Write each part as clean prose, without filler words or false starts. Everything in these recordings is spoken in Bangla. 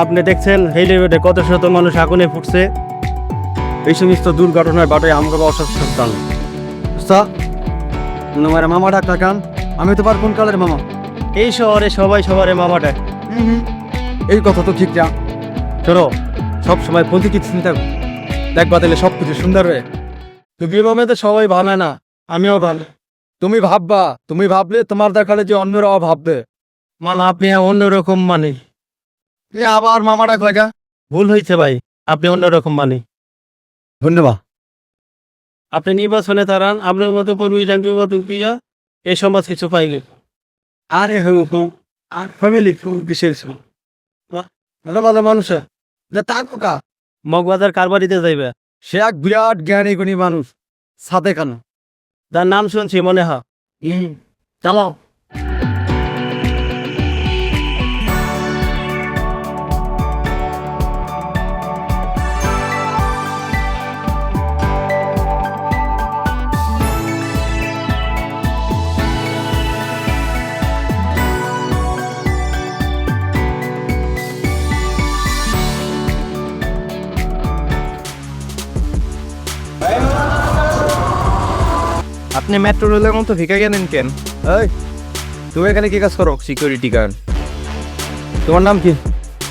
আপনি দেখছেন হেলিপ্যাডে কত শত মানুষ আগুনে ফুটছে। এই সমস্ত দুর্ঘটনায় বাটে আমরা অসচেতন। তোমার মামা ডাক্তার কান, আমি তো কোন কালের মামা। এই শহরে সবাই সবার মামা ডাক। এই কথা তো ঠিক না। শোনো, সব সময় পজিটিভ চিন্তা দেখবা, তাহলে সব কিছু সুন্দর হয়ে। তুমি ভাবে তো সবাই ভাবে না, আমিও ভালো। তুমি ভাববা, তুমি ভাবলে তোমার দেখালে যে অন্যরাও ভাববে। মানে আপনি অন্যরকম মানে। আবার মামা ডাক লাগা, ভুল হয়েছে ভাই, আপনি অন্যরকম মানে। ধন্যবাদ। আপনি নির্বাচনে দাঁড়ান, আপনার মতো প্রিয়া এই সমাজ কিছু পাইলে। আরে হুম আর ফ্যামিলি বিশেষ ভালো ভালো মানুষ তার কা মগবাজার কারবারিতে যাইবে। সে এক বিরাট জ্ঞানী গুণী মানুষ, সাথে কেন তার নাম শুনছি মনে হয়। চালাও। আপনি মেট্রো রেলের মতো ভিকা গেলেন কেন? এই তুমি এখানে কি কাজ করো? Security guard. তোমার নাম কি?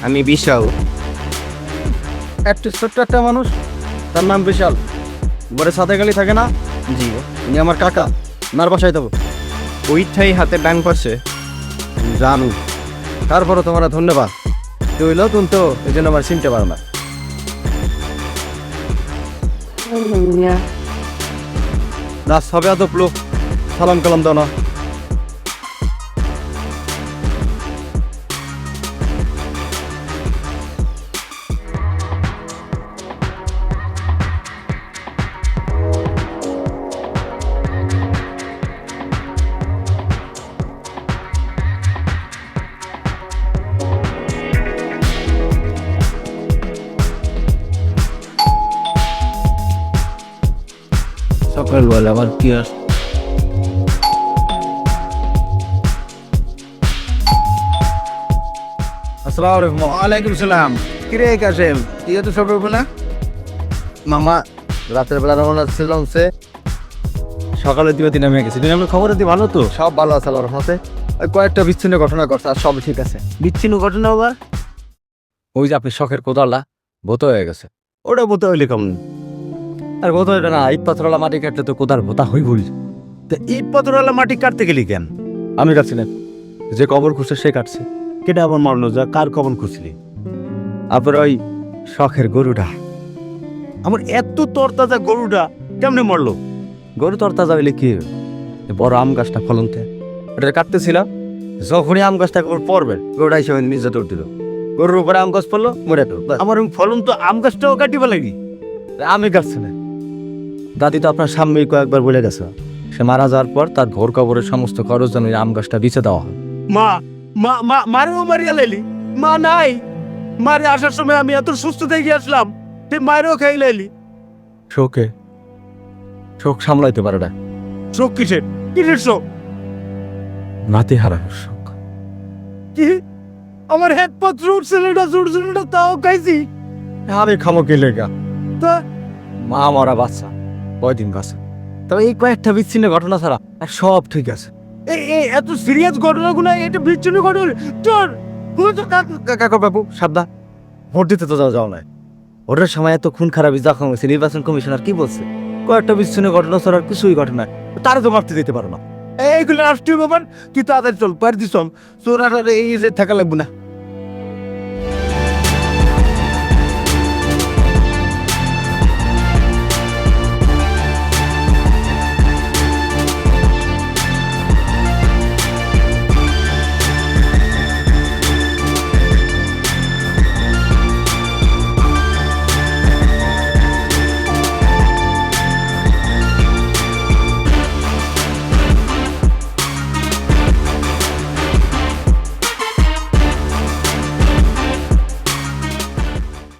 আমি বিশাল। একটা ছোট্ট একটা মানুষ, তার নাম বিশাল, বড় সাথে গালি থাকে না? জি। উনি আমার কাকা, ওনার বাসায় দেবো। ওইটাই হাতের ডান পাশে। জানু, তারপরে তোমার ধন্যবাদ। তুই নতুন তো, এই জন্য আমার চিনতে পারো না। দাস হবে আদব লোক, সালাম কালাম দাও না। সকালবেলা আবার কি আস আসসালামু আলাইকুম। ওয়ালাইকুম সালাম। কিরে কাশেম, তুই তো সকালবেলা? মামা রাতের বেলা রওনা ছিলাম, সে সকালে দিকে দিন আমি গেছি। দিন খবর দি ভালো তো? সব ভালো আছে আল্লাহর রহমতে। ওই কয়েকটা বিচ্ছিন্ন ঘটনা ঘটছে, আর সব ঠিক আছে। বিচ্ছিন্ন ঘটনা আবার? ওই যে আপনি শখের কোদালটা ভোতা হয়ে গেছে। ওটা বলতে হইলে কেমন? আর ভোতা হইলে না, ইট পাথরওয়ালা মাটি কাটলে তো কোদার ভোতা হই বলি। তা ইট পাথরওয়ালা মাটি কাটতে গেলি কেন? আমি কাটছি না, যে কবর খুঁজছে সে কাটছে। কেটে আবার মারলো, যা কার কবন খুঁজলি? আপনার ওই শখের গরুটা। আমার এত তরতাজা গরুটা কেমনে মরলো? গরু তরতাজা হইলে কি হবে? বড় আম গাছটা ফলনতে ওটা কাটতেছিলাম, যখনই আম গাছটা পড়বে গরুটা হিসেবে নিজে দৌড় দিল। গরুর উপরে আম গাছ পড়লো, মরে তো। আমার ফলন তো আম গাছটাও কাটিবা লাগি। আমি কাটছি না। দাদি তো আপনার সামনে কয়েকবার বলে গেছে, সে মারা যাওয়ার পর তার ঘর কবরের সমস্ত খরচ যেন আম গাছটা বিছে দেওয়া হয়। মা মা মা মারেও মারিয়া লাইলি? মা নাই, মারে আসার সময় আমি এত সুস্থ থেকে আসলাম, তুই মায়েরও খাই লাইলি। শোকে শোক সামলাইতে পারে না। শোক কিসের? কিসের শোক? নাতি হারানোর শোক। কি আমার হেড পত্র উঠছিলটা জুড়ছিলটা তাও খাইছি? আমি খামো কে লেগা? তা মা মরা বাচ্চা কয়দিন বাচ্চা, তবে এই কয়েকটা বিচ্ছিন্ন ঘটনা ছাড়া আর সব ঠিক আছে। এই এত সিরিয়াস ঘটনাগুলো, এটা বিচ্ছিন্ন ঘটনা তোর কাকা বাবু সাবধান, ভোট দিতে তো যাও নাই। ভোটের সময় এত খুন খারাপি যখন হয়েছে, নির্বাচন কমিশনার কি বলছে? কয়েকটা বিচ্ছিন্ন ঘটনা ছাড়া আর কিছুই ঘটনা, তারা তো মারতে দিতে পারো না। এইগুলো রাষ্ট্রীয় ব্যাপার। কি তাড়াতাড়ি চল, পার দিস তোর আর এই যে থাকা লাগবে না।